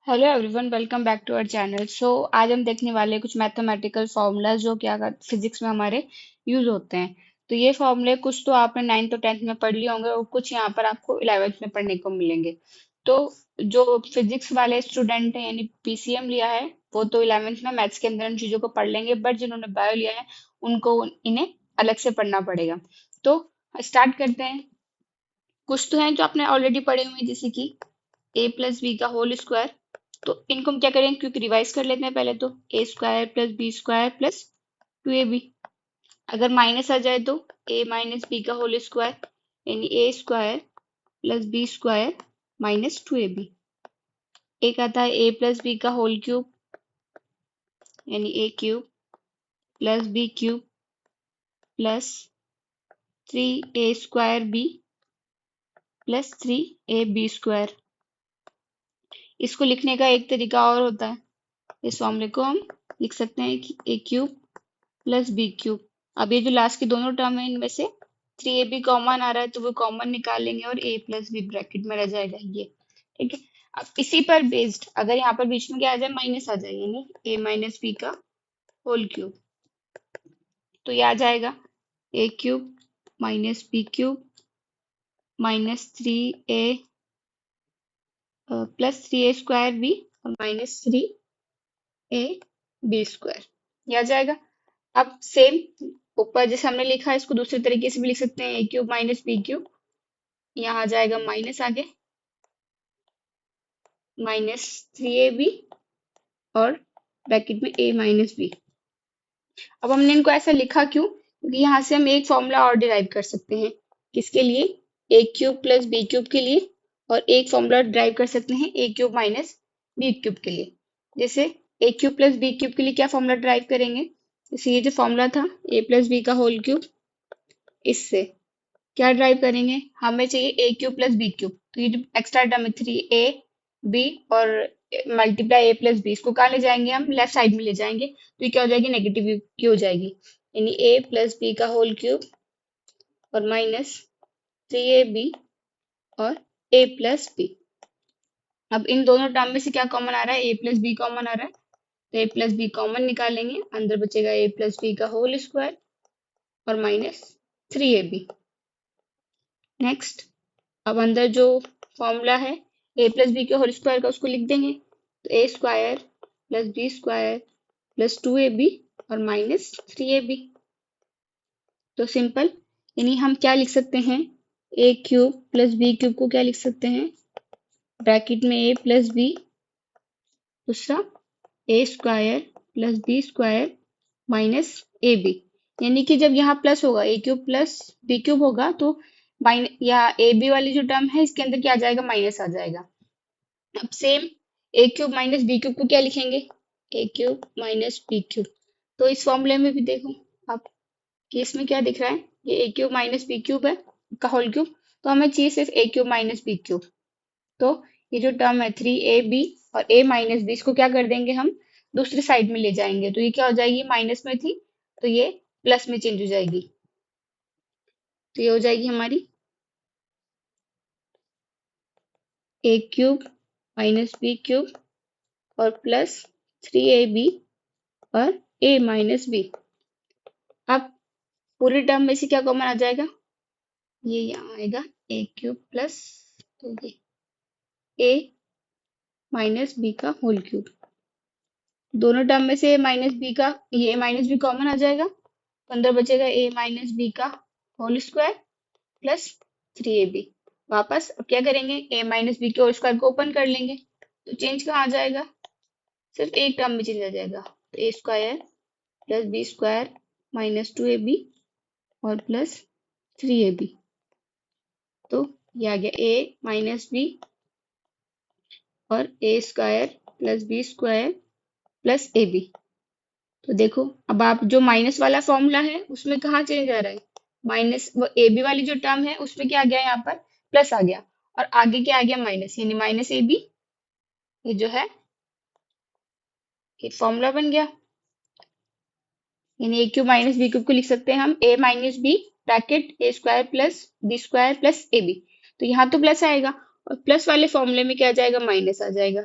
Hello everyone, welcome back to our channel. आज हम देखने वाले हैं कुछ मैथमेटिकल फार्मूलाज जो क्या फिजिक्स में हमारे यूज होते हैं। तो ये फार्मूले कुछ तो आपने 9th और 10th में पढ़ लिए होंगे और कुछ यहाँ पर आपको 11th में पढ़ने को मिलेंगे। तो जो फिजिक्स वाले स्टूडेंट हैं यानी पीसीएम लिया है वो तो 11th में मैथ्स के अंदर इन चीजों को पढ़ लेंगे, बट जिन्होंने बायो लिया है उनको इन्हें अलग से पढ़ना पड़ेगा। तो स्टार्ट करते हैं। कुछ तो हैं जो आपने ऑलरेडी पढ़े हुए हैं, जैसे कि ए प्लस बी का होल स्क्वायर। तो इनको हम क्या करेंगे, क्योंकि रिवाइज कर लेते हैं पहले। तो A square plus B square plus 2ab। अगर माइनस आ जाए तो ए माइनस बी का होल स्क्वायर, यानी A square plus B square minus 2ab। एक आता है ए प्लस बी का होल क्यूब, यानी A cube plus B cube plus 3a square B plus 3ab square. इसको लिखने का एक तरीका और होता है। इस फॉर्मूले को हम लिख सकते हैं कि ए क्यूब प्लस बी क्यूब। अब ये जो लास्ट की दोनों टर्म है इनमें से 3ab कॉमन आ रहा है तो वो कॉमन निकालेंगे और a प्लस बी ब्रैकेट में रह जाएगा ये। ठीक है। अब इसी पर बेस्ड अगर यहाँ पर बीच में क्या आ जाए, माइनस आ जाए, यानी a माइनस बी का होल क्यूब, तो ये आ जाएगा a cube minus B cube minus 3a plus 3a square b और माइनस 3ab स्क्वायर। ये आ जाएगा। अब सेम ऊपर जैसे हमने लिखा है इसको दूसरे तरीके से भी लिख सकते हैं, ए क्यूब माइनस बी क्यूब। यहाँ आ जाएगा माइनस आगे माइनस 3ab और ब्रैकेट में a माइनस बी। अब हमने इनको ऐसा लिखा क्यों, क्योंकि यहाँ से हम एक फॉर्मूला और डिराइव कर सकते हैं। किसके लिए? ए क्यूब प्लस बी क्यूब के लिए। और एक फॉर्मूला डिराइव कर सकते हैं ए क्यूब माइनस बी क्यूब के लिए। जैसे ए क्यूब प्लस बी क्यूब के लिए क्या फॉर्मूला डिराइव करेंगे, जैसे ये जो फॉर्मूला था ए प्लस बी का होल क्यूब, इससे क्या ड्राइव करेंगे, हमें चाहिए ए क्यूब प्लस बी क्यूब। तो ये जो एक्स्ट्रा टर्म है 3a बी और मल्टीप्लाई ए प्लस बी, इसको कहाँ ले जाएंगे, हम लेफ्ट साइड में ले जाएंगे। तो ये क्या हो जाएगी, नेगेटिव की हो जाएगी, यानी ए प्लस बी का होल क्यूब और माइनस 3ab और a प्लस बी। अब इन दोनों टर्म में से क्या कॉमन आ रहा है, ए प्लस बी कॉमन आ रहा है, तो ए प्लस बी कॉमन निकालेंगे, अंदर बचेगा ए प्लस बी का होल स्क्वायर और माइनस 3ab। नेक्स्ट, अब अंदर जो फॉर्मूला है ए प्लस बी के होल स्क्वायर का, उसको लिख देंगे। तो A square plus B square plus 2ab और माइनस 3ab। तो सिंपल, यानी हम क्या लिख सकते हैं, ए क्यूब प्लस बी क्यूब को क्या लिख सकते हैं, ब्रैकेट में ए प्लस बी, दूसरा A square plus B square minus A B. यानी कि जब यहाँ प्लस होगा, A cube plus B cube होगा, तो माइनस या ए बी वाली जो टर्म है इसके अंदर क्या आ जाएगा, माइनस आ जाएगा। अब सेम ए क्यूब माइनस बी क्यूब को क्या लिखेंगे, ए क्यूब माइनस बी क्यूब। तो इस फॉर्मूले में भी देखो आप कि इसमें क्या दिख रहा है, ये ए क्यूब माइनस बी क्यूब है का होल क्यूब, तो हमें चाहिए सिर्फ ए क्यूब माइनस बी क्यूब। तो ये जो टर्म है 3ab और a माइनस बी, इसको क्या कर देंगे, हम दूसरी साइड में ले जाएंगे। तो ये क्या हो जाएगी, माइनस में थी तो ये प्लस में चेंज हो जाएगी। तो ये हो जाएगी हमारी ए क्यूब माइनस बी क्यूब और प्लस 3ab और a माइनस बी। अब पूरी टर्म में से क्या कॉमन आ जाएगा, ये यहाँ आएगा ए क्यूब प्लस ये a माइनस बी का होल क्यूब। दोनों टर्म में से माइनस बी का ये माइनस बी कॉमन आ जाएगा, तो अंदर बचेगा a माइनस बी का होल स्क्वायर प्लस 3ab। वापस अब क्या करेंगे, a माइनस बी के होल स्क्वायर को ओपन कर लेंगे, तो चेंज कहाँ आ जाएगा, सिर्फ एक टर्म में चेंज आ जाएगा। तो a square plus B square minus 2ab और प्लस 3ab। तो ये आ गया a माइनस बी और a square plus B square plus ab। तो देखो अब आप जो माइनस वाला फॉर्मूला है उसमें कहाँ चेंज आ रहा है, माइनस वो ए बी वाली जो टर्म है उसमें क्या आ गया, यहाँ पर प्लस आ गया और आगे क्या आ गया, माइनस, यानी माइनस ए बी। ये जो है ये फॉर्मूला बन गया, यानी A cube minus B cube को लिख सकते हैं हम A minus B bracket A square plus B square plus A B. तो यहाँ तो प्लस आएगा और प्लस वाले फॉर्मूले में क्या आ जाएगा, माइनस आ जाएगा।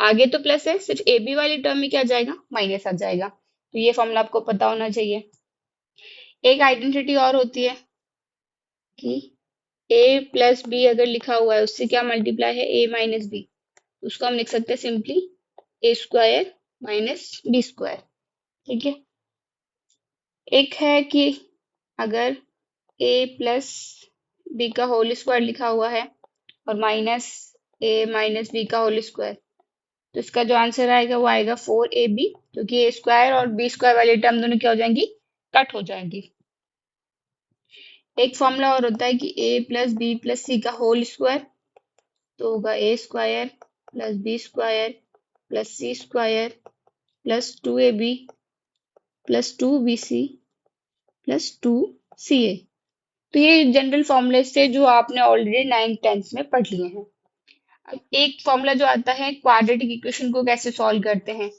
आगे तो प्लस है, सिर्फ ए बी वाली टर्म में क्या आ जाएगा, माइनस आ जाएगा। तो ये फॉर्मूला आपको पता होना चाहिए। एक आइडेंटिटी और होती है कि ए प्लस बी अगर लिखा हुआ है उससे क्या मल्टीप्लाई है, ए माइनस बी, उसको हम लिख सकते हैं सिंपली ए स्क्वायर माइनस बी स्क्वायर। ठीक है। एक है कि अगर ए प्लस बी का होल स्क्वायर लिखा हुआ है और माइनस ए माइनस बी का होल स्क्वायर, तो इसका जो आंसर आएगा वो आएगा 4ab, क्योंकि ए स्क्वायर और बी स्क्वायर वाली टर्म दोनों क्या हो जाएंगी, कट हो जाएंगी। एक फॉर्मूला और होता है कि A plus B plus C का होल स्क्वायर, तो होगा A square plus B square plus C square plus 2ab plus 2bc plus 2ca। तो ये जनरल फॉर्मूले से जो आपने ऑलरेडी 9th-10th में पढ़ लिए हैं। अब एक फॉर्मूला जो आता है क्वाड्रेटिक इक्वेशन को कैसे सॉल्व करते हैं,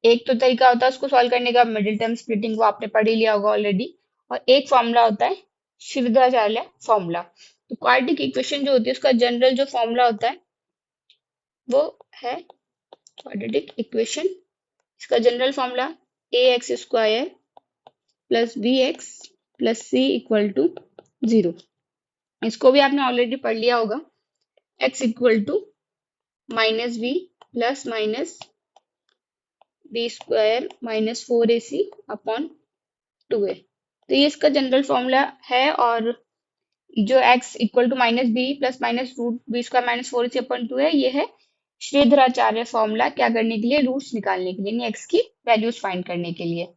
एक तो तरीका होता है उसको सॉल्व करने का, मिडिल टर्म स्प्लिटिंग, वो आपने पढ़ ही लिया होगा ऑलरेडी। और एक फॉर्मूला होता है श्रीधराचार्य फॉर्मूला। तो क्वाड्रेटिक इक्वेशन जो होती है उसका जनरल जो फॉर्मूला होता है वो है क्वाड्रेटिक इक्वेशन, इसका general formula a x square plus b x plus c equal to 0। इसको भी आपने ऑलरेडी पढ़ लिया होगा, x equal to minus b plus minus b square minus 4ac upon 2a। तो ये इसका जनरल फॉर्मूला है। और जो x equal to minus b plus minus root b square minus 4ac upon 2 है, ये है श्रीधराचार्य फॉर्मूला, क्या करने के लिए, रूट्स निकालने के लिए, यानी x की वैल्यूज फाइंड करने के लिए।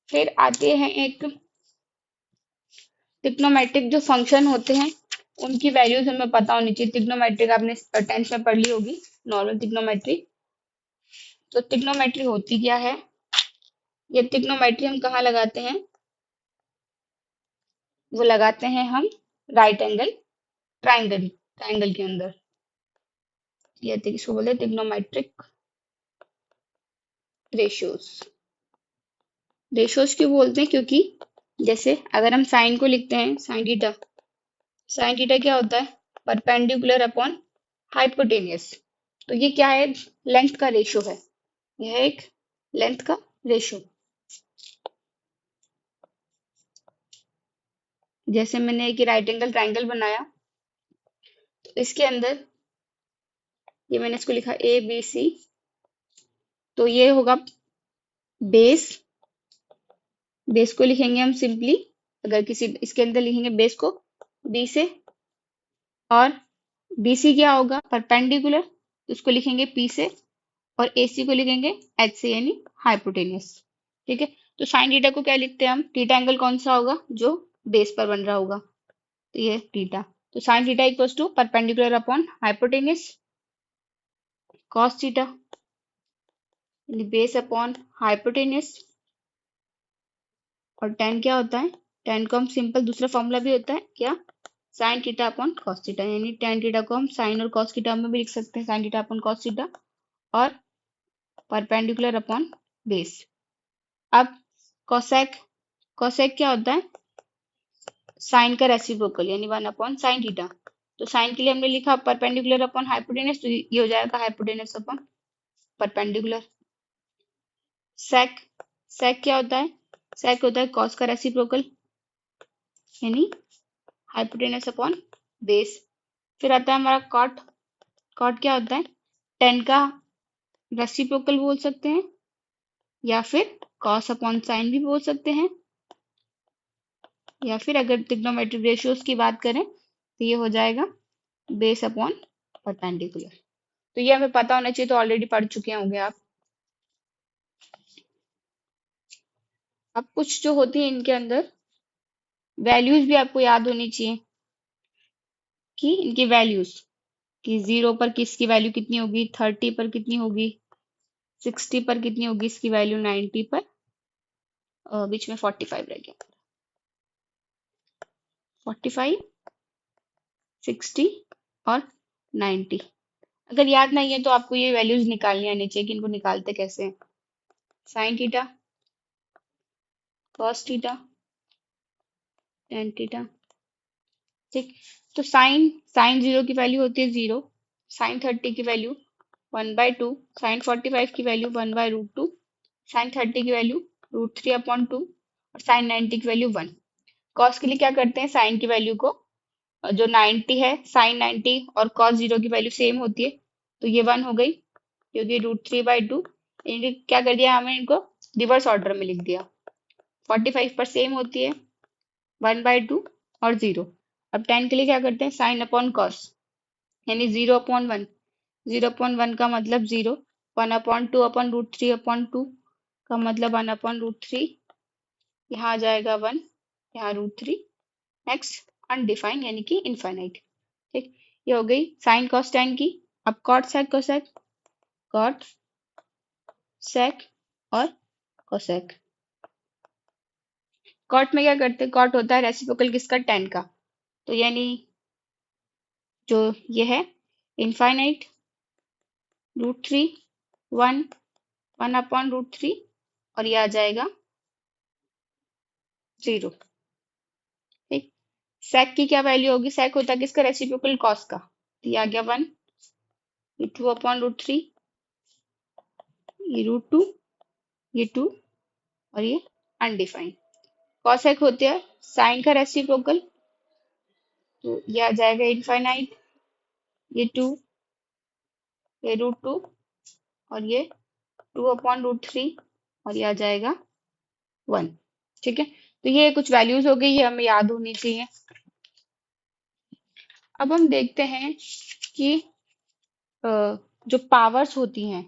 फिर आते हैं एक ट्रिग्नोमेट्रिक जो फंक्शन होते हैं उनकी वैल्यूज हमें पता होनी चाहिए। ट्रिग्नोमेट्रिक आपने 10th में पढ़ ली होगी, नॉर्मल ट्रिग्नोमेट्री। तो ट्रिग्नोमेट्री होती क्या है, ये ट्रिग्नोमेट्री हम कहाँ लगाते हैं, वो लगाते हैं हम राइट एंगल ट्राइंगल के अंदर। ये इसको बोलते हैं ट्रिग्नोमेट्रिक रेशियोज। रेशियोज क्यों बोलते हैं, क्योंकि जैसे अगर हम साइन को लिखते हैं साइन थीटा क्या होता है, परपेंडिकुलर अपॉन हाइपोटेनियस। तो ये क्या है, लेंथ का रेशियो है, यह एक लेंथ का रेशियो। जैसे मैंने एक राइट एंगल ट्राइंगल बनाया, तो इसके अंदर ये मैंने इसको लिखा ए बी सी, तो ये होगा बेस। बेस को लिखेंगे हम सिंपली, अगर किसी इसके अंदर लिखेंगे बेस को बी से, और बीसी क्या होगा, परपेंडिकुलर, तो उसको लिखेंगे पी से, और एसी को लिखेंगे एच से, यानी हाइपोटेनियस। ठीक है। तो साइन थीटा को क्या लिखते हैं हम, थीटा एंगल कौन सा होगा, जो बेस पर बन रहा होगा, तो ये थीटा। तो sine theta equals to perpendicular upon hypotenuse cos theta, यानी बेस अपॉन हाइपोटेनियस। और टेन क्या होता है, टेन को हम सिंपल दूसरा फॉर्मूला भी होता है क्या, sine theta upon cos theta, यानी टेन थीटा को हम साइन और कॉस की टर्म में भी लिख सकते हैं, sine theta upon cos theta, और परपेंडिकुलर अपॉन बेस। अब कोसेक, कोसेक क्या होता है, साइन का रेसिप्रोकल, यानी 1/sin थीटा। तो साइन के लिए हमने लिखा परपेंडिकुलर अपॉन हाइपोटेनस, तो ये हो जाएगा हाइपोटेनस अपॉन परपेंडिकुलर। सेक, सेक क्या होता है, सेक होता है कॉस का रेसिप्रोकल, यानी हाइपोटेनस अपॉन बेस। फिर आता है हमारा कॉट, कॉट क्या होता है, टेन का रेसिप्रोकल बोल सकते हैं, या फिर कॉस अपॉन साइन भी बोल सकते हैं, या फिर अगर ट्रिग्नोमेट्रिक रेशियोज की बात करें तो ये हो जाएगा बेस अपॉन परपेंडिकुलर। तो ये हमें पता होना चाहिए, तो ऑलरेडी पढ़ चुके होंगे आप। अब कुछ जो होती है इनके अंदर वैल्यूज भी आपको याद होनी चाहिए, कि इनकी वैल्यूज, कि 0 पर किसकी वैल्यू कितनी होगी, 30 पर कितनी होगी, 60 पर कितनी होगी इसकी वैल्यू, 90 पर, बीच में 45 रह गया, 45, 60 और 90। अगर याद नहीं है तो आपको ये वैल्यूज निकालनी आनी चाहिए, कि इनको निकालते कैसे हैं। Sine theta, cos theta, tan theta. ठीक। तो साइन, साइन 0 की वैल्यू होती है 0, साइन 30 की वैल्यू 1/2, साइन 45 की वैल्यू 1/√2, साइन 30 की वैल्यू √3/2 और साइन 90 की वैल्यू 1। कॉस के लिए क्या करते हैं, साइन की वैल्यू को जो 90 है, साइन 90 और कॉस 0 की वैल्यू सेम होती है, तो ये 1 हो गई, क्योंकि √3/2 क्या कर दिया हमें, इनको रिवर्स ऑर्डर में लिख दिया। 45 पर सेम होती है 1/2 और 0। अब 10 के लिए क्या करते हैं, साइन अपॉन कॉस, यानी 0/1, 0/1 का मतलब 0, 1/2 अपॉन √3/2 का मतलब 1/√3, यहाँ आ जाएगा 1, यहाँ √3, नेक्स्ट अनडिफाइंड यानी कि इनफाइनाइट। ठीक, ये हो गई साइन कॉस टेन की। अब cot sec cosec, cot sec और कोसेक। कॉट में क्या करते हैं, कॉट होता है रेसिप्रोकल किसका, टेन का, तो यानी जो ये है इनफाइनाइट, √3, 1, 1/√3 और ये आ जाएगा 0। ठीक, सेक की क्या वैल्यू होगी, सेक होता है किसका, रेसिप्रोकल कॉस का, तो ये आ गया 1, ये 2/√3, ये √2, ये 2 और ये अनडिफाइंड। कॉसेक होते हैं साइन का रेसिप्रोकल, तो ये आ जाएगा इनफाइनाइट, ये 2, ये √2 और ये 2/√3 और ये आ जाएगा 1। ठीक है, तो ये कुछ वैल्यूज हो गई, ये हमें याद होनी चाहिए। अब हम देखते हैं कि जो पावर्स होती हैं,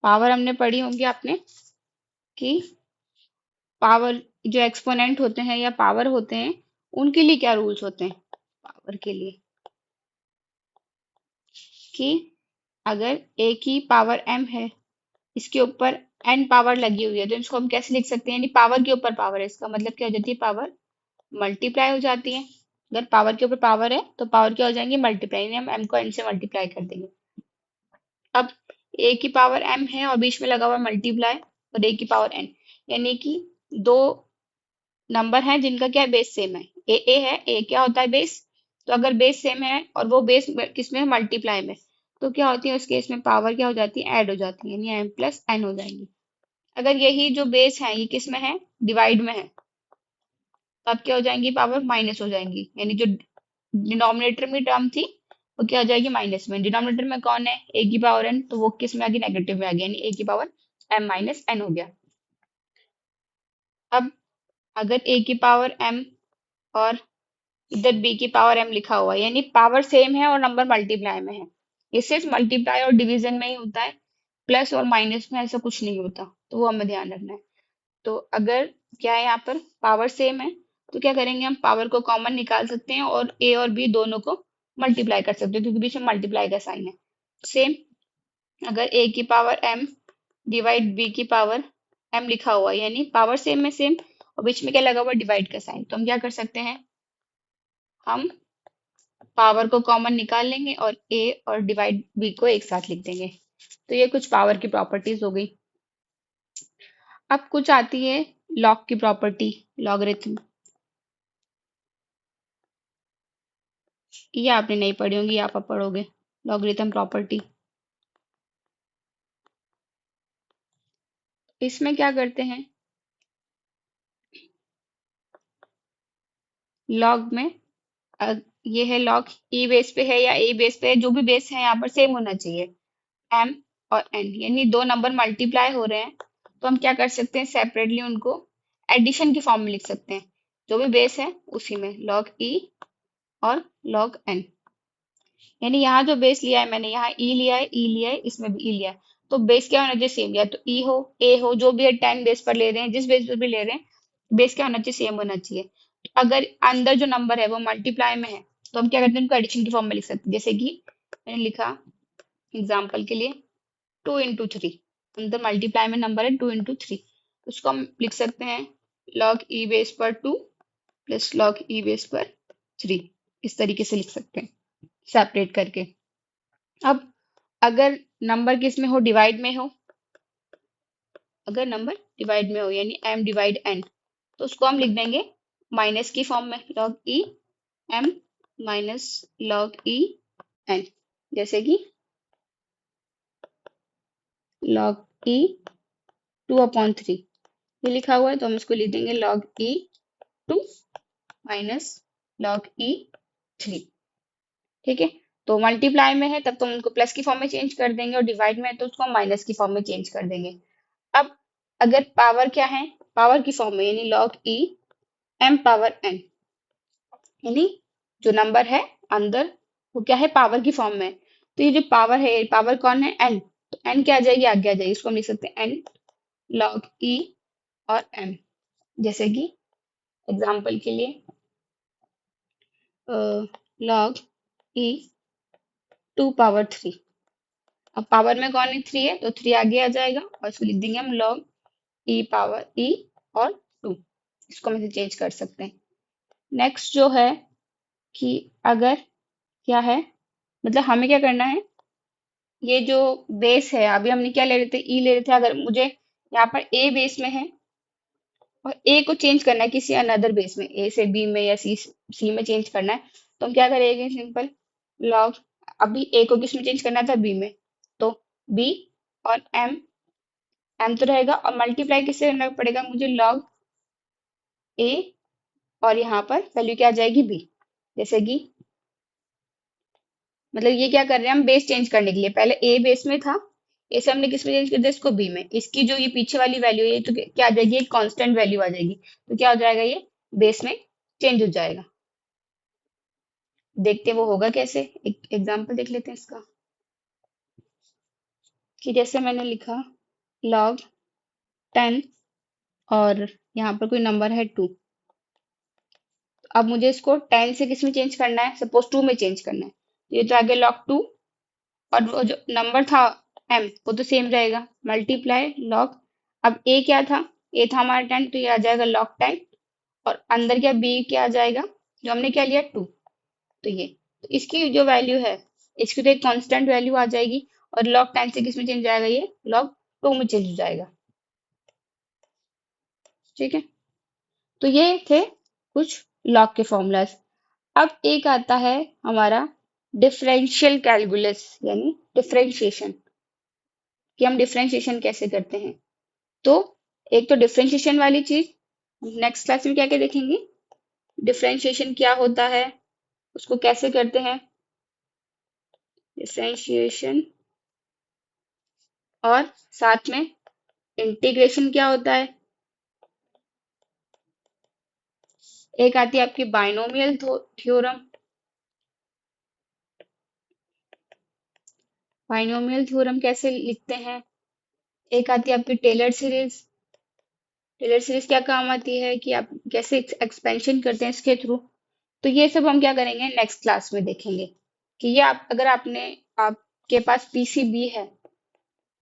पावर हमने पढ़ी होंगी आपने कि पावर जो एक्सपोनेंट होते हैं या पावर होते हैं, उनके लिए क्या रूल्स होते हैं, पावर के लिए कि अगर a की पावर m है, इसके ऊपर n पावर लगी हुई है, तो इसको हम कैसे लिख सकते हैं, यानी पावर के ऊपर पावर है, इसका मतलब क्या हो जाती है, पावर मल्टीप्लाई हो जाती है। अगर पावर के ऊपर पावर है तो पावर क्या हो जाएंगे, मल्टीप्लाई, यानी हम m को n से मल्टीप्लाई कर देंगे। अब a की पावर m है और बीच में लगा हुआ मल्टीप्लाई और a की पावर n, यानी कि दो नंबर हैं जिनका क्या है, बेस सेम है, ए है, ए क्या होता है, बेस। तो अगर बेस सेम है और वो बेस किसमें है, मल्टीप्लाई में, तो क्या होती है उस केस में पावर क्या हो जाती है, ऐड हो जाती है, यानी m+n हो जाएंगी। अगर यही जो बेस है ये किस में है, डिवाइड में है, तो अब क्या हो जाएंगी, पावर माइनस हो जाएंगी, यानी जो डिनोमिनेटर में टर्म थी वो क्या हो जाएगी, माइनस में। डिनोमिनेटर में कौन है, ए की पावर n, तो वो किस में आ गई, नेगेटिव में आ गया, यानी ए की पावर m-n हो गया। अब अगर ए की पावर m और इधर बी की पावर m लिखा हुआ है, यानी पावर सेम है और नंबर मल्टीप्लाई में है, ये सिर्फ मल्टीप्लाई और डिवीजन में ही होता है, प्लस और माइनस में ऐसा कुछ नहीं होता, तो वो हमें ध्यान रखना है। तो अगर क्या है, यहाँ पर पावर सेम है, तो क्या करेंगे, हम पावर को कॉमन निकाल सकते हैं और ए और बी दोनों को मल्टीप्लाई कर सकते हैं, क्योंकि बीच में मल्टीप्लाई का साइन है। सेम अगर ए की पावर m डिवाइड बी की पावर m लिखा हुआ है, यानी पावर सेम में सेम और बीच में क्या लगा हुआ, डिवाइड का साइन, तो हम क्या कर सकते हैं, हम पावर को कॉमन निकाल लेंगे और a और डिवाइड b को एक साथ लिख देंगे। तो ये कुछ पावर की प्रॉपर्टीज हो गई। अब कुछ आती है लॉग की प्रॉपर्टी, लॉगरिथम, ये आपने नहीं पढ़ी होंगी, आप अब पढ़ोगे लॉगरिथम प्रॉपर्टी। इसमें क्या करते हैं, लॉग में ये है लॉग, ई बेस पे है या ए बेस पे है, जो भी बेस है यहाँ पर सेम होना चाहिए, m और n, यानी दो नंबर मल्टीप्लाई हो रहे हैं, तो हम क्या कर सकते हैं, सेपरेटली उनको एडिशन की फॉर्म में लिख सकते हैं, जो भी बेस है उसी में log e और log n, यानी यहाँ जो बेस लिया है मैंने, यहाँ e लिया है, e लिया है, इसमें भी e लिया है, तो बेस क्या होना चाहिए, सेम, या तो e हो, a हो, जो भी है 10 बेस पर ले रहे हैं, जिस बेस पर भी ले रहे हैं, बेस क्या होना चाहिए, सेम होना चाहिए। तो अगर अंदर जो नंबर है वो मल्टीप्लाई में है, तो हम क्या करते हैं, उनको एडिशन की फॉर्म में लिख सकते हैं, जैसे कि मैंने लिखा एग्जाम्पल के लिए 2 × 3, अंदर मल्टीप्लाई में नंबर है 2 × 3, उसको हम लिख सकते हैं log e बेस पर 2 प्लस log e बेस पर 3, इस तरीके से लिख सकते हैं सेपरेट करके। अब अगर नंबर किस में हो, डिवाइड में हो, अगर नंबर डिवाइड में हो यानी m डिवाइड n, तो उसको हम लिख देंगे माइनस की फॉर्म में, log e m minus log e n, जैसे कि log e 2/3 ये लिखा हुआ है, तो हम इसको लिख देंगे log e 2 minus log e 3। ठीक है, तो मल्टीप्लाई में है तब तो हम उनको प्लस की फॉर्म में चेंज कर देंगे, और डिवाइड में है तो उसको हम माइनस की फॉर्म में चेंज कर देंगे। अब अगर पावर क्या है, पावर की फॉर्म में, यानी log e m power n, यानी जो नंबर है अंदर वो क्या है, पावर की फॉर्म में है। तो ये जो पावर है, पावर कौन है, n, तो n क्या आ जाएगी, आगे आ जाएगी, इसको हम लिख सकते हैं n log e और m। जैसे कि एग्जाम्पल के लिए log e 2/3, अब पावर में कौन है, 3 है, तो 3 आगे आ जाएगा, और इसको लिख देंगे हम log e पावर e और 2। इसको हम इसे चेंज कर सकते हैं। नेक्स्ट जो है कि अगर क्या है, मतलब हमें क्या करना है, ये जो बेस है, अभी हमने क्या ले रहे थे, ई ले रहे थे, अगर मुझे यहाँ पर ए बेस में है और ए को चेंज करना है किसी अनदर बेस में, ए से बी में या सी में चेंज करना है, तो हम क्या करेंगे, सिंपल लॉग, अभी ए को किस में चेंज करना था, बी में, तो बी और एम, एम तो रहेगा, और मल्टीप्लाई किससे करना पड़ेगा मुझे, लॉग ए, और यहाँ पर वैल्यू क्या आ जाएगी, बी। जैसे कि मतलब ये क्या कर रहे हैं हम, बेस चेंज करने के लिए, पहले ए बेस में था, ए से हमने किस में चेंज कर दिया, इसको बी में, इसकी जो ये पीछे वाली वैल्यू है, ये तो क्या आ जाएगी, एक कांस्टेंट वैल्यू आ जाएगी, तो क्या हो जाएगा, ये बेस में चेंज हो जाएगा। देखते हैं वो होगा कैसे, एक एग्जांपल देख लेते हैं इसका, कि जैसे मैंने लिखा log 10 और यहाँ पर कोई नंबर है 2, अब मुझे इसको 10 से किस में चेंज करना है, सपोज 2 में चेंज करना है, तो ये तो आगे log 2, और वो जो नंबर था m वो तो सेम रहेगा, मल्टीप्लाई log, अब a क्या था, a था हमारा 10, तो ये आ जाएगा log 10, और अंदर क्या b क्या आ जाएगा, जो हमने क्या लिया 2, तो ये, तो इसकी जो वैल्यू है, इसकी तो एक कांस्टेंट वैल्यू आ जाएगी, और log 10 से किस में चेंज जाएगा, ये log 2 में चेंज हो जाएगा। ठीक है, तो ये थे कुछ log के फॉर्मूलाज। अब एक आता है हमारा डिफरेंशियल कैलकुलस, यानी डिफरेंशिएशन, कि हम डिफरेंशिएशन कैसे करते हैं। तो एक तो डिफरेंशिएशन वाली चीज नेक्स्ट क्लास में क्या क्या देखेंगे, डिफरेंशिएशन क्या होता है, उसको कैसे करते हैं, डिफरेंशिएशन, और साथ में इंटीग्रेशन क्या होता है। एक आती है आपकी बाइनोमियल थ्योरम, बाइनोमियल थ्योरम कैसे लिखते हैं। एक आती है आपकी टेलर सीरीज, टेलर सीरीज क्या काम आती है, कि आप कैसे एक्सपेंशन करते हैं इसके थ्रू। तो ये सब हम क्या करेंगे, नेक्स्ट क्लास में देखेंगे, कि ये आप अगर आपके पास पीसीबी है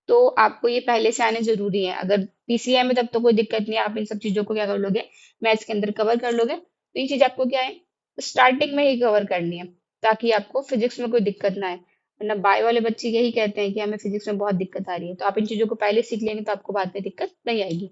तो आपको ये पहले से आने जरूरी है, अगर पीसीए में तब तो कोई दिक्कत नहीं है, आप इन सब चीजों को क्या कर लोगे, मैथ्स के अंदर कवर कर लोगे, तो ये चीज आपको क्या है, स्टार्टिंग में ही कवर करनी है, ताकि आपको फिजिक्स में कोई दिक्कत ना आए, वरना बायो वाले बच्चे यही कहते हैं कि हमें फिजिक्स में बहुत दिक्कत आ रही है, तो आप इन चीजों को पहले सीख लेंगे तो आपको बाद में दिक्कत नहीं आएगी।